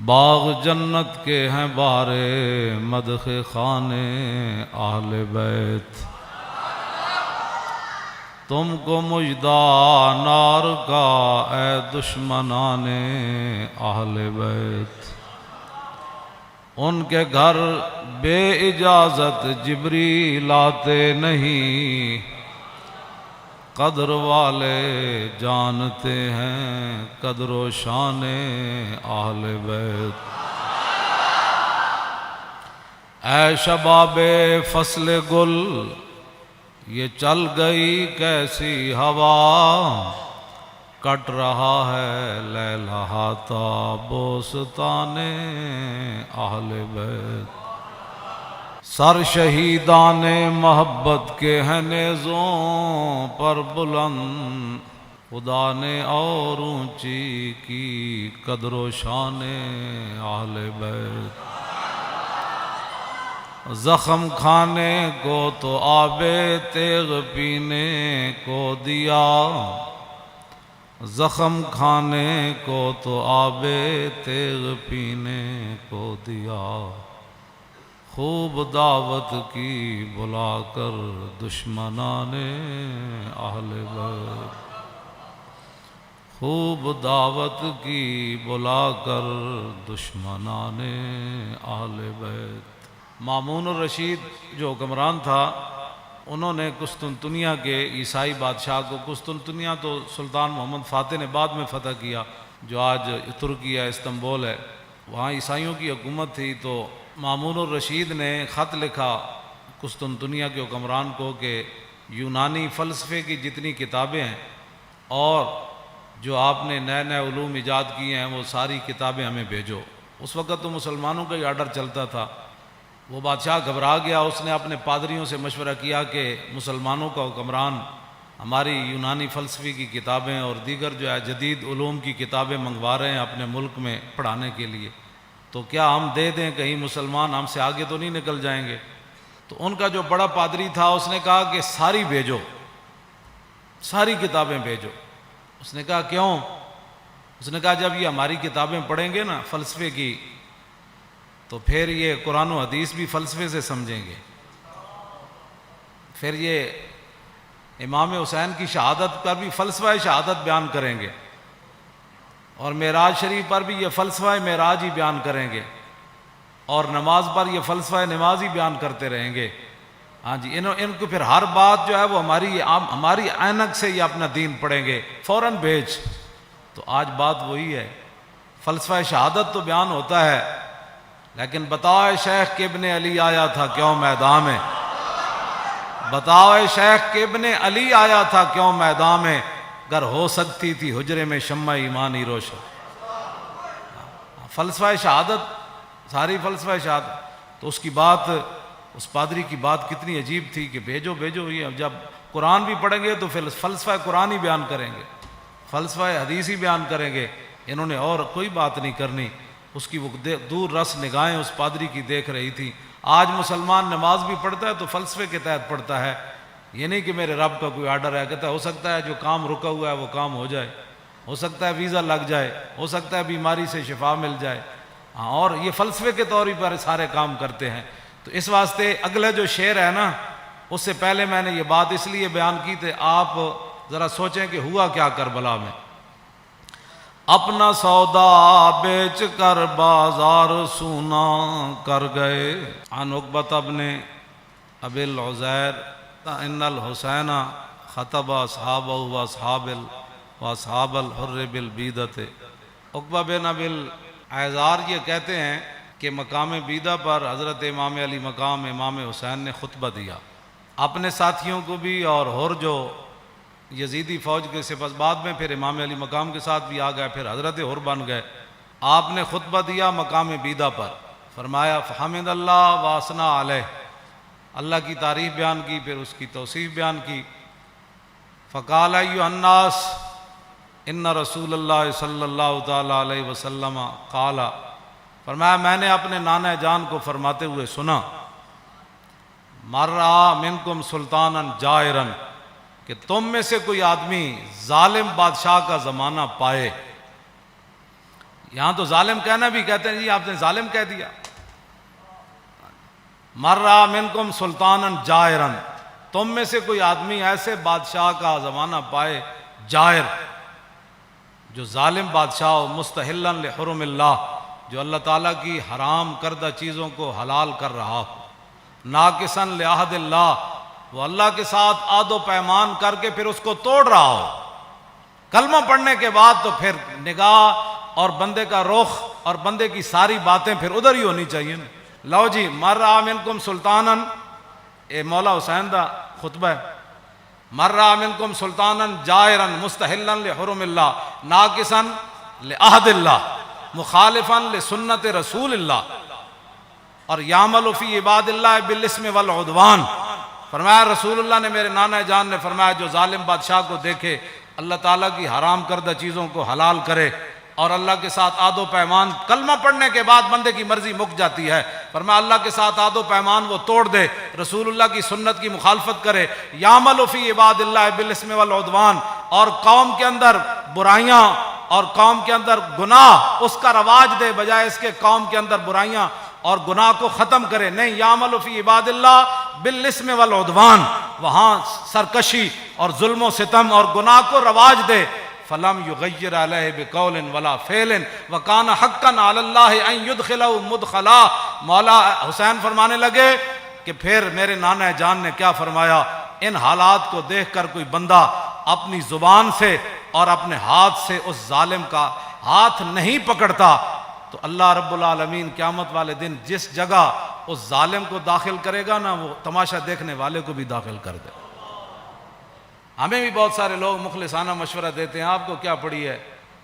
باغ جنت کے ہیں بارے مدح خانے اہل بیت، تم کو مژدہ نار کا اے دشمنان اہل بیت۔ ان کے گھر بے اجازت جبریل آتے نہیں، قدر والے جانتے ہیں قدر و شان اہل بیت۔ اے شباب فصل گل، یہ چل گئی کیسی ہوا، کٹ رہا ہے لیلہاتا بوستان اہل بیت۔ سر شہیدان محبت کے ہیں نیزوں پر بلند، خدا نے اور اونچی کی قدر و شان اہل بیت۔ زخم کھانے کو تو آب تیغ پینے کو دیا، زخم کھانے کو تو آب تیغ پینے کو دیا، خوب دعوت کی بلا کر دشمنان اہل بیت، خوب دعوت کی بلا کر دشمنان اہل بیت۔ مامون الرشید جو حکمران تھا، انہوں نے قسطنطنیہ کے عیسائی بادشاہ کو، قسطنطنیہ تو سلطان محمد فاتح نے بعد میں فتح کیا، جو آج ترکی ہے، استنبول ہے، وہاں عیسائیوں کی حکومت تھی۔ تو مامون الرشید نے خط لکھا قسطنطنیہ کے حکمران کو کہ یونانی فلسفے کی جتنی کتابیں ہیں اور جو آپ نے نئے نئے علوم ایجاد کیے ہیں وہ ساری کتابیں ہمیں بھیجو۔ اس وقت تو مسلمانوں کا ہی آرڈر چلتا تھا۔ وہ بادشاہ گھبرا گیا، اس نے اپنے پادریوں سے مشورہ کیا کہ مسلمانوں کا حکمران ہماری یونانی فلسفے کی کتابیں اور دیگر جو ہے جدید علوم کی کتابیں منگوا رہے ہیں اپنے ملک میں پڑھانے کے لیے، تو کیا ہم دے دیں، کہیں مسلمان ہم سے آگے تو نہیں نکل جائیں گے؟ تو ان کا جو بڑا پادری تھا اس نے کہا کہ ساری بھیجو، ساری کتابیں بھیجو۔ اس نے کہا کیوں؟ اس نے کہا جب یہ ہماری کتابیں پڑھیں گے نا فلسفے کی، تو پھر یہ قرآن و حدیث بھی فلسفے سے سمجھیں گے، پھر یہ امام حسین کی شہادت پر بھی فلسفہ شہادت بیان کریں گے، اور معراج شریف پر بھی یہ فلسفہ معراج ہی بیان کریں گے، اور نماز پر یہ فلسفہ نماز ہی بیان کرتے رہیں گے۔ ہاں جی، ان کو پھر ہر بات جو ہے وہ ہماری عینک سے یہ اپنا دین پڑھیں گے، فوراً بھیج۔ تو آج بات وہی ہے، فلسفہ شہادت تو بیان ہوتا ہے، لیکن بتاؤ شیخ کہ ابن علی آیا تھا کیوں میدان میں، بتاؤ شیخ کہ ابن علی آیا تھا کیوں میدان میں، گر ہو سکتی تھی حجرے میں شمع ایمانی روشن۔ فلسفہ شہادت، ساری فلسفہ شہادت۔ تو اس کی بات، اس پادری کی بات کتنی عجیب تھی کہ بھیجو بھیجو، یہ جب قرآن بھی پڑھیں گے تو پھر فلسفہ قرآن ہی بیان کریں گے، فلسفہ حدیث ہی بیان کریں گے، انہوں نے اور کوئی بات نہیں کرنی۔ اس کی وہ دور رس نگاہیں اس پادری کی دیکھ رہی تھی۔ آج مسلمان نماز بھی پڑھتا ہے تو فلسفے کے تحت پڑھتا ہے، یہ نہیں کہ میرے رب کا کوئی آرڈر ہے، کہتا ہے ہو سکتا ہے جو کام رکا ہوا ہے وہ کام ہو جائے، ہو سکتا ہے ویزا لگ جائے، ہو سکتا ہے بیماری سے شفا مل جائے، اور یہ فلسفے کے طور پر سارے کام کرتے ہیں۔ تو اس واسطے اگلا جو شعر ہے نا، اس سے پہلے میں نے یہ بات اس لیے بیان کی تھی، آپ ذرا سوچیں کہ ہوا کیا کربلا میں۔ اپنا سودا بیچ کر بازار سونا کر گئے، عن عقبۃ بن ابی العزیر ان الحسین خطب اصحابہ واصحاب الحر بالبیدۃ۔ عقبہ بن ابی العزیر یہ کہتے ہیں کہ مقام بیدہ پر حضرت امام علی مقام امام حسین نے خطبہ دیا، اپنے ساتھیوں کو بھی، اور ہر جو یزیدی فوج کے سپس بعد میں پھر امام علی مقام کے ساتھ بھی آ گئے، پھر حضرت حر بن گئے۔ آپ نے خطبہ دیا مقام بیدہ پر، فرمایا فحمد اللہ واسنا علیہ، اللہ کی تعریف بیان کی، پھر اس کی توصیف بیان کی۔ فقال ایھا الناس ان رسول اللہ صلی اللہ تعالی علیہ وسلم قال، فرمایا میں نے اپنے نانا جان کو فرماتے ہوئے سنا، مر رہا منکم سلطانا جائرا، کہ تم میں سے کوئی آدمی ظالم بادشاہ کا زمانہ پائے، یہاں تو ظالم کہنا بھی کہتے ہیں جی آپ نے ظالم کہہ دیا. مرّا منکم سلطانن جائرن، تم میں سے کوئی آدمی ایسے بادشاہ کا زمانہ پائے جائر، جو ظالم بادشاہ ہو، مستحلن لحرم اللہ، جو اللہ تعالیٰ کی حرام کردہ چیزوں کو حلال کر رہا ہو، ناقصاً لعہد اللہ، وہ اللہ کے ساتھ عہد و پیمان کر کے پھر اس کو توڑ رہا ہو. کلمہ پڑھنے کے بعد تو پھر نگاہ اور بندے کا رخ اور بندے کی ساری باتیں پھر ادھر ہی ہونی چاہیے نا. لو جی مرّا منکم سلطانن، اے مولا حسین دا خطبہ ہے. مرّا منکم سلطانن جائرن مستحلن لحرم اللہ ناقصاً لعہد اللہ مخالفاً لسنت رسول اللہ، اور یعمل فی عباد اللہ بالاسم والعدوان. فرمایا رسول اللہ نے، میرے نانا جان نے فرمایا، جو ظالم بادشاہ کو دیکھے اللہ تعالیٰ کی حرام کردہ چیزوں کو حلال کرے اور اللہ کے ساتھ عہد و پیمان، کلمہ پڑھنے کے بعد بندے کی مرضی مک جاتی ہے، فرمایا اللہ کے ساتھ عہد و پیمان وہ توڑ دے، رسول اللہ کی سنت کی مخالفت کرے، یعمل فی عباد اللہ بالاسم والعدوان، اور قوم کے اندر برائیاں اور قوم کے اندر گناہ اس کا رواج دے، بجائے اس کے قوم کے اندر برائیاں اور گناہ کو ختم کرے. نہیں، یعمل فی عباد اللہ بالاسم والعدوان، وہاں سرکشی اور ظلم و ستم اور گناہ کو رواج دے. فلم یغیر علیہ بقول ولا فعل وکان حقا علی اللہ ان یدخلہ مدخلا. مولا حسین فرمانے لگے کہ پھر میرے نانا جان نے کیا فرمایا، ان حالات کو دیکھ کر کوئی بندہ اپنی زبان سے اور اپنے ہاتھ سے اس ظالم کا ہاتھ نہیں پکڑتا تو اللہ رب العالمین قیامت والے دن جس جگہ اس ظالم کو داخل کرے گا نا، وہ تماشا دیکھنے والے کو بھی داخل کر دے. ہمیں بھی بہت سارے لوگ مخلصانہ مشورہ دیتے ہیں، آپ کو کیا پڑی ہے،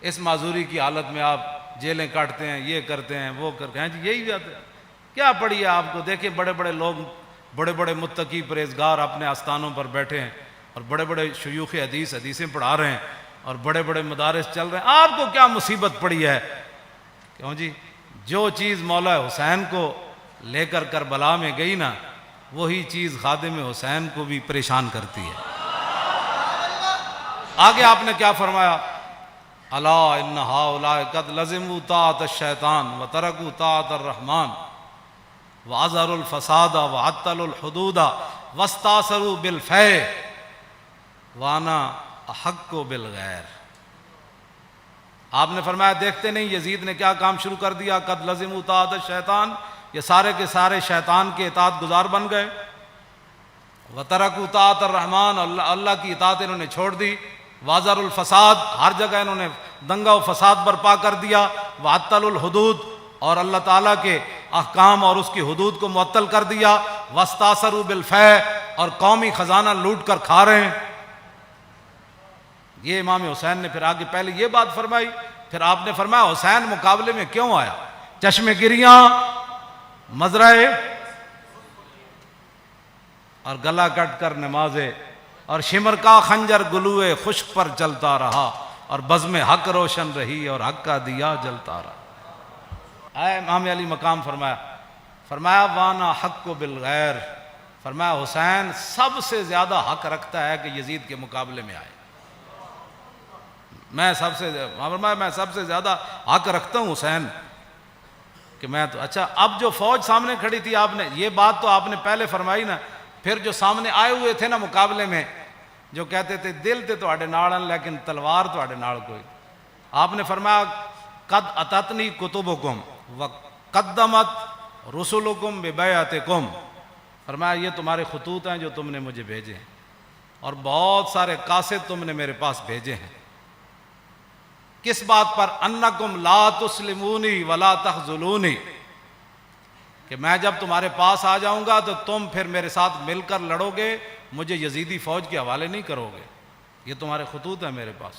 اس معذوری کی حالت میں آپ جیلیں کاٹتے ہیں، یہ کرتے ہیں، وہ کرتے ہیں، جی یہی بات ہے، کیا پڑی ہے آپ کو. دیکھیں بڑے بڑے لوگ، بڑے بڑے متقی پرہیزگار اپنے آستانوں پر بیٹھے ہیں، اور بڑے بڑے شیوخ حدیثیں پڑھا رہے ہیں، اور بڑے بڑے مدارس چل رہے ہیں. آپ کو کیا مصیبت پڑی ہے؟ کیوں جی، جو چیز مولا حسین کو لے کر کربلا میں گئی نا، وہی چیز خادم حسین کو بھی پریشان کرتی ہے. آگے آپ نے کیا فرمایا، الا ان ہؤلاء قد لزموا طاعت الشیطان وترکوا طاعت الرحمن واظہروا الفساد وعطلوا الحدود واستاثروا بالفیء وانا احق بالغیر. آپ نے فرمایا دیکھتے نہیں یزید نے کیا کام شروع کر دیا، قد لزموا طاعت الشیطان، یہ سارے کے سارے شیطان کے اطاعت گزار بن گئے، وترکوا طاعت الرحمن، اللہ کی اطاعت انہوں نے چھوڑ دی، واظہروا الفساد، ہر جگہ انہوں نے دنگا و فساد برپا کر دیا، وعطلوا الحدود، اور اللہ تعالیٰ کے احکام اور اس کی حدود کو معطل کر دیا، واستاثروا بالفیء، اور قومی خزانہ لوٹ کر کھا رہے ہیں. یہ امام حسین نے پھر آگے پہلے یہ بات فرمائی، پھر آپ نے فرمایا حسین مقابلے میں کیوں آیا، چشم گریاں، مزرعے اور گلا کٹ کر نمازے، اور شمر کا خنجر گلوئے خشک پر چلتا رہا، اور بزم حق روشن رہی اور حق کا دیا جلتا رہا. اے امام علی مقام فرمایا وانا حق بالغیر، فرمایا حسین سب سے زیادہ حق رکھتا ہے کہ یزید کے مقابلے میں آئے. میں سب سے زیادہ حق رکھتا ہوں حسین کہ میں تو. اچھا، اب جو فوج سامنے کھڑی تھی، آپ نے یہ بات تو آپ نے پہلے فرمائی نا، پھر جو سامنے آئے ہوئے تھے نا مقابلے میں، جو کہتے تھے دل تے تواڈے نال لیکن تلوار تواڈے نال کوئی، آپ نے فرمایا قد اتتنی کتبکم وقدمت رسلکم ببیعتکم، فرمایا یہ تمہارے خطوط ہیں جو تم نے مجھے بھیجے ہیں، اور بہت سارے قاصد تم نے میرے پاس بھیجے ہیں. کس بات پر؟ انکم لا تسلمونی ولا تخذلونی، کہ میں جب تمہارے پاس آ جاؤں گا تو تم پھر میرے ساتھ مل کر لڑو گے، مجھے یزیدی فوج کے حوالے نہیں کرو گے. یہ تمہارے خطوط ہیں میرے پاس،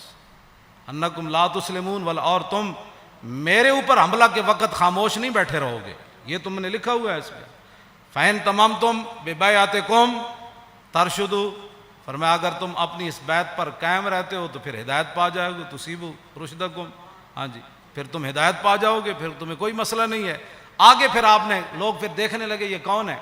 انکم لا تسلمون ولا، اور تم میرے اوپر حملہ کے وقت خاموش نہیں بیٹھے رہو گے، یہ تم نے لکھا ہوا ہے اس پہ. فَإِن تَمَمْتُمْ بِبَيْعَتِكُمْ تَرْشُدُوا، فرمایا اگر تم اپنی اس بیعت پر قائم رہتے ہو تو پھر ہدایت پا جاؤ گے، تُصِيبُوا رُشْدَكُمْ، ہاں جی، پھر تم ہدایت پا جاؤ گے، پھر تمہیں کوئی مسئلہ نہیں ہے. آگے پھر آپ نے لوگ پھر دیکھنے لگے یہ کون ہے،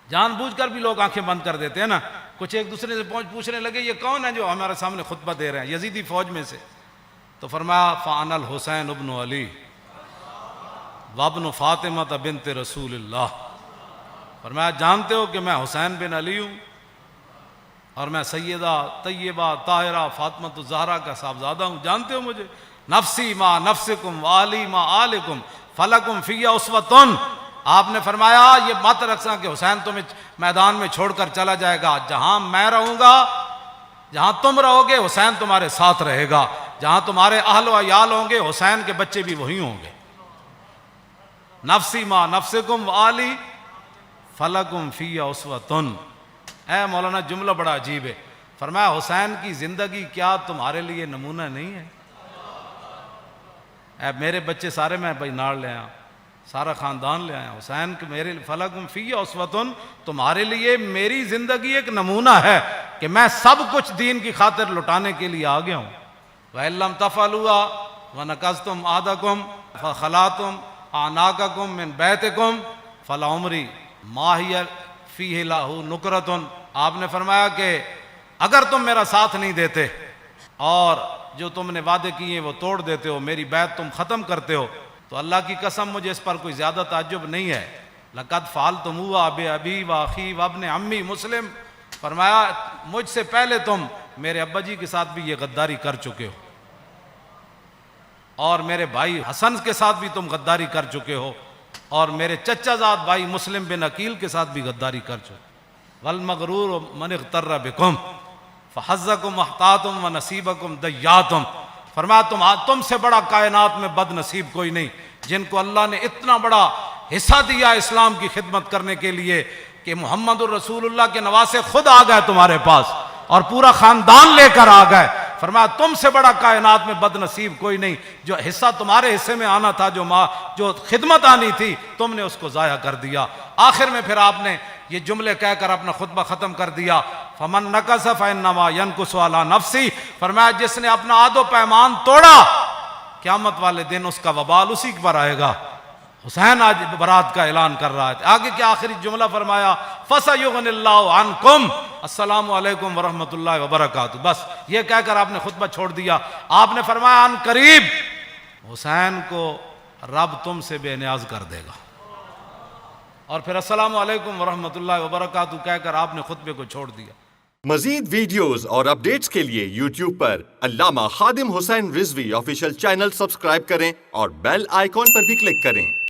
جان بوجھ کر بھی لوگ آنکھیں بند کر دیتے ہیں نا، کچھ ایک دوسرے سے پوچھنے لگے یہ کون ہے جو ہمارے سامنے خطبہ دے رہے ہیں، یزیدی فوج میں سے. تو فرمایا فانا الحسین ابن علی وابن فاطمہ بنت رسول اللہ. فرمایا جانتے ہو کہ میں حسین بن علی ہوں اور میں سیدہ طیبہ طاہرہ فاطمہ الزہرا کا صاحبزادہ ہوں. جانتے ہو مجھے؟ نفسی ما نفسکم والی ما آلکم فلکم فی اسوۃ. آپ نے فرمایا یہ مت رکھنا کہ حسین تمہیں میدان میں چھوڑ کر چلا جائے گا. جہاں میں رہوں گا، جہاں تم رہو گے، حسین تمہارے ساتھ رہے گا. جہاں تمہارے اہل و عیال ہوں گے، حسین کے بچے بھی وہی ہوں گے. نفسی ما نفسکم والی فلکم فی اسوۃ. اے مولانا جملہ بڑا عجیب ہے. فرمایا حسین کی زندگی کیا تمہارے لیے نمونہ نہیں ہے؟ اے میرے بچے سارے میں بھائی ناڑ لے آیا، سارا خاندان لے آیا. حسین کے میرے فلکم فی اسوۃ، تمہارے لیے میری زندگی ایک نمونہ ہے کہ میں سب کچھ دین کی خاطر لٹانے کے لیے آ گیا ہوں. وَإِن لَّمْ تَفْعَلُوا وَنَكَثْتُمْ عَهْدَكُمْ فَخَلَعْتُمْ أَعْنَاقَكُمْ مِنْ بَيْتِكُمْ فَلَعُمْرِي مَا هِيَ فِيهِ لَهُ نُكْرَةٌ. آپ نے فرمایا کہ اگر تم میرا ساتھ نہیں دیتے اور جو تم نے وعدے کیے وہ توڑ دیتے ہو، میری بیعت تم ختم کرتے ہو، تو اللہ کی قسم مجھے اس پر کوئی زیادہ تعجب نہیں ہے. لَقَدْ فَعَلْتُمُوهُ بِأَبِي وَأَخِي وَابْنِ عَمِّي مسلم. فرمایا مجھ سے پہلے تم میرے ابا جی کے ساتھ بھی یہ غداری کر چکے ہو، اور میرے بھائی حسن کے ساتھ بھی تم غداری کر چکے ہو، اور میرے چچا زاد بھائی مسلم بن عقیل کے ساتھ بھی غداری کر چکے. وَالْمَغْرُورُ مَنِ اغْتَرَّ بِكُمْ فَحَظَّكُمْ أَحْطَاطُمْ وَنَصِيبَكُمْ دَيَّاتُمْ. فرمایا تم سے بڑا کائنات میں بد نصیب کوئی نہیں، جن کو اللہ نے اتنا بڑا حصہ دیا اسلام کی خدمت کرنے کے لیے کہ محمد الرسول اللہ کے نواسے خود آ گئے تمہارے پاس اور پورا خاندان لے کر آ گئے. فرمایا تم سے بڑا کائنات میں بد نصیب کوئی نہیں. جو حصہ تمہارے حصے میں آنا تھا، جو خدمت آنی تھی، تم نے اس کو ضائع کر دیا. آخر میں پھر آپ نے یہ جملے کہہ کر اپنا خطبہ ختم کر دیا. فمن نقص فانما ينقص على نفسه. فرمایا جس نے اپنا عہد و پیمان توڑا، قیامت والے دن اس کا وبال اسی پر آئے گا. حسین آج برات کا اعلان کر رہا ہے. آگے کیا آخری جملہ فرمایا؟ فَسَيُغْنِ اللَّهُ عَنْكُمْ. السلام علیکم ورحمۃ اللہ وبرکاتہ. بس یہ کہہ کر آپ نے خطبہ چھوڑ دیا. آپ نے فرمایا ان قریب حسین کو رب تم سے بے نیاز کر دے گا. اور پھر السلام علیکم ورحمۃ اللہ وبرکاتہ کہہ کر آپ نے خطبے کو چھوڑ دیا. مزید ویڈیوز اور اپڈیٹس کے لیے یوٹیوب پر علامہ Khadim Hussain Rizvi official channel subscribe کریں اور بیل آئیکن پر بھی کلک کریں.